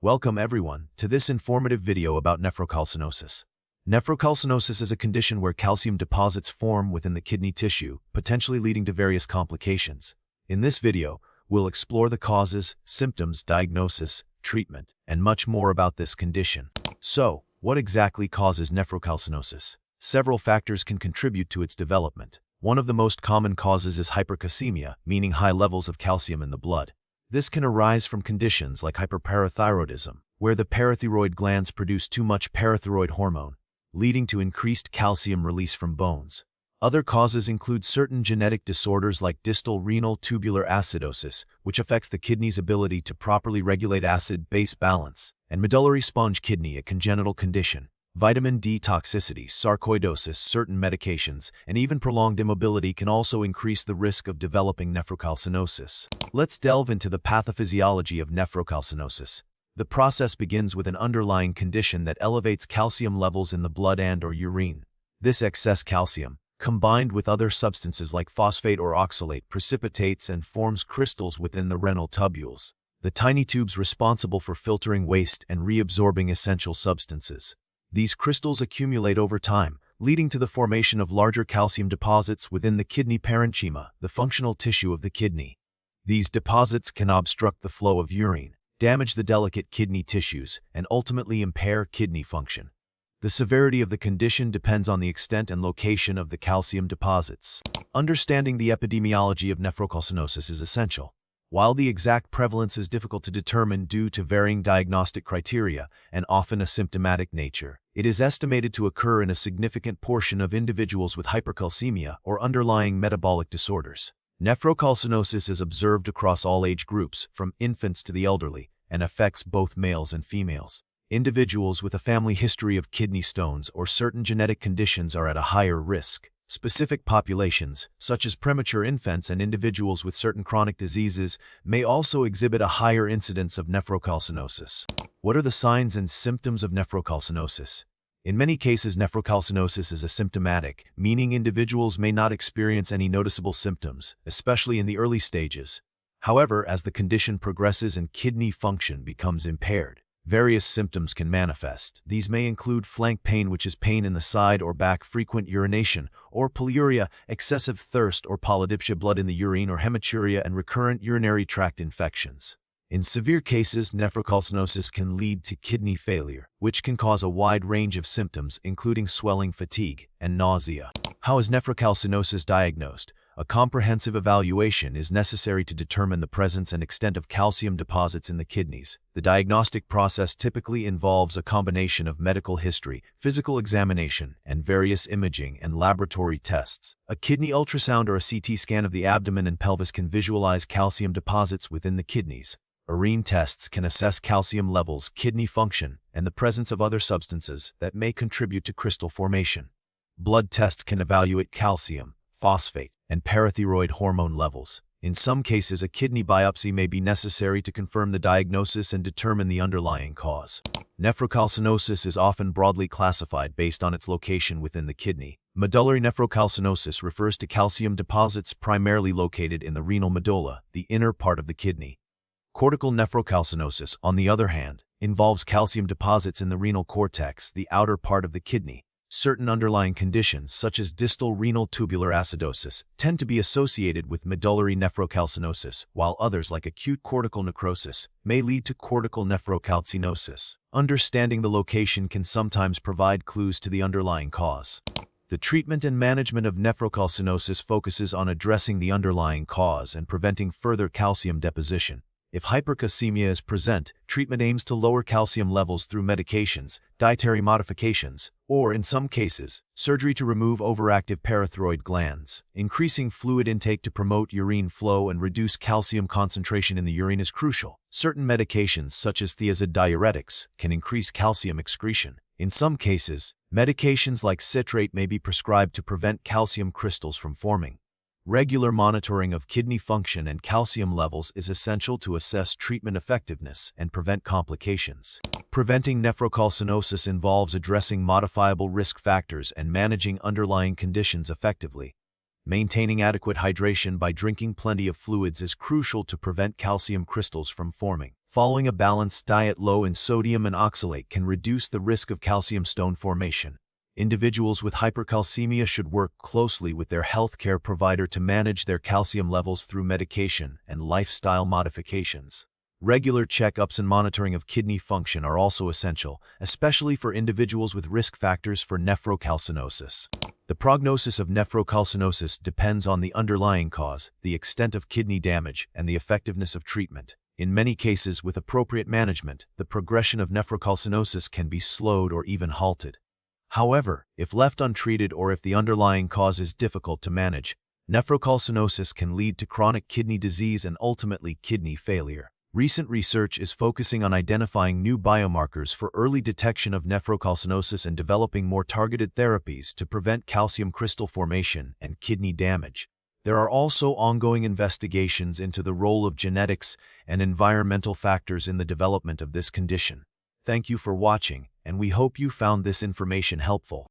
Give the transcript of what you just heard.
Welcome everyone to this informative video about nephrocalcinosis. Nephrocalcinosis is a condition where calcium deposits form within the kidney tissue, potentially leading to various complications. In this video, we'll explore the causes, symptoms, diagnosis, treatment, and much more about this condition. So, what exactly causes nephrocalcinosis? Several factors can contribute to its development. One of the most common causes is hypercalcemia, meaning high levels of calcium in the blood. This can arise from conditions like hyperparathyroidism, where the parathyroid glands produce too much parathyroid hormone, leading to increased calcium release from bones. Other causes include certain genetic disorders like distal renal tubular acidosis, which affects the kidney's ability to properly regulate acid-base balance, and medullary sponge kidney, a congenital condition. Vitamin D toxicity, sarcoidosis, certain medications, and even prolonged immobility can also increase the risk of developing nephrocalcinosis. Let's delve into the pathophysiology of nephrocalcinosis. The process begins with an underlying condition that elevates calcium levels in the blood and/or urine. This excess calcium, combined with other substances like phosphate or oxalate, precipitates and forms crystals within the renal tubules, the tiny tubes responsible for filtering waste and reabsorbing essential substances. These crystals accumulate over time, leading to the formation of larger calcium deposits within the kidney parenchyma, the functional tissue of the kidney. These deposits can obstruct the flow of urine, damage the delicate kidney tissues, and ultimately impair kidney function. The severity of the condition depends on the extent and location of the calcium deposits. Understanding the epidemiology of nephrocalcinosis is essential. While the exact prevalence is difficult to determine due to varying diagnostic criteria and often asymptomatic nature, it is estimated to occur in a significant portion of individuals with hypercalcemia or underlying metabolic disorders. Nephrocalcinosis is observed across all age groups, from infants to the elderly, and affects both males and females. Individuals with a family history of kidney stones or certain genetic conditions are at a higher risk. Specific populations, such as premature infants and individuals with certain chronic diseases, may also exhibit a higher incidence of nephrocalcinosis. What are the signs and symptoms of nephrocalcinosis? In many cases, nephrocalcinosis is asymptomatic, meaning individuals may not experience any noticeable symptoms, especially in the early stages. However, as the condition progresses and kidney function becomes impaired, various symptoms can manifest. These may include flank pain, which is pain in the side or back, frequent urination, or polyuria, excessive thirst or polydipsia, blood in the urine, or hematuria, and recurrent urinary tract infections. In severe cases, nephrocalcinosis can lead to kidney failure, which can cause a wide range of symptoms, including swelling, fatigue, and nausea. How is nephrocalcinosis diagnosed? A comprehensive evaluation is necessary to determine the presence and extent of calcium deposits in the kidneys. The diagnostic process typically involves a combination of medical history, physical examination, and various imaging and laboratory tests. A kidney ultrasound or a CT scan of the abdomen and pelvis can visualize calcium deposits within the kidneys. Urine tests can assess calcium levels, kidney function, and the presence of other substances that may contribute to crystal formation. Blood tests can evaluate calcium, phosphate, and parathyroid hormone levels. In some cases, a kidney biopsy may be necessary to confirm the diagnosis and determine the underlying cause. Nephrocalcinosis is often broadly classified based on its location within the kidney. Medullary nephrocalcinosis refers to calcium deposits primarily located in the renal medulla, the inner part of the kidney. Cortical nephrocalcinosis, on the other hand, involves calcium deposits in the renal cortex, the outer part of the kidney. Certain underlying conditions, such as distal renal tubular acidosis, tend to be associated with medullary nephrocalcinosis, while others, like acute cortical necrosis, may lead to cortical nephrocalcinosis. Understanding the location can sometimes provide clues to the underlying cause. The treatment and management of nephrocalcinosis focuses on addressing the underlying cause and preventing further calcium deposition. If hypercalcemia is present, treatment aims to lower calcium levels through medications, dietary modifications, or, in some cases, surgery to remove overactive parathyroid glands. Increasing fluid intake to promote urine flow and reduce calcium concentration in the urine is crucial. Certain medications, such as thiazide diuretics, can increase calcium excretion. In some cases, medications like citrate may be prescribed to prevent calcium crystals from forming. Regular monitoring of kidney function and calcium levels is essential to assess treatment effectiveness and prevent complications. Preventing nephrocalcinosis involves addressing modifiable risk factors and managing underlying conditions effectively. Maintaining adequate hydration by drinking plenty of fluids is crucial to prevent calcium crystals from forming. Following a balanced diet low in sodium and oxalate can reduce the risk of calcium stone formation. Individuals with hypercalcemia should work closely with their healthcare provider to manage their calcium levels through medication and lifestyle modifications. Regular checkups and monitoring of kidney function are also essential, especially for individuals with risk factors for nephrocalcinosis. The prognosis of nephrocalcinosis depends on the underlying cause, the extent of kidney damage, and the effectiveness of treatment. In many cases, with appropriate management, the progression of nephrocalcinosis can be slowed or even halted. However, if left untreated or if the underlying cause is difficult to manage, nephrocalcinosis can lead to chronic kidney disease and ultimately kidney failure. Recent research is focusing on identifying new biomarkers for early detection of nephrocalcinosis and developing more targeted therapies to prevent calcium crystal formation and kidney damage. There are also ongoing investigations into the role of genetics and environmental factors in the development of this condition. Thank you for watching, and we hope you found this information helpful.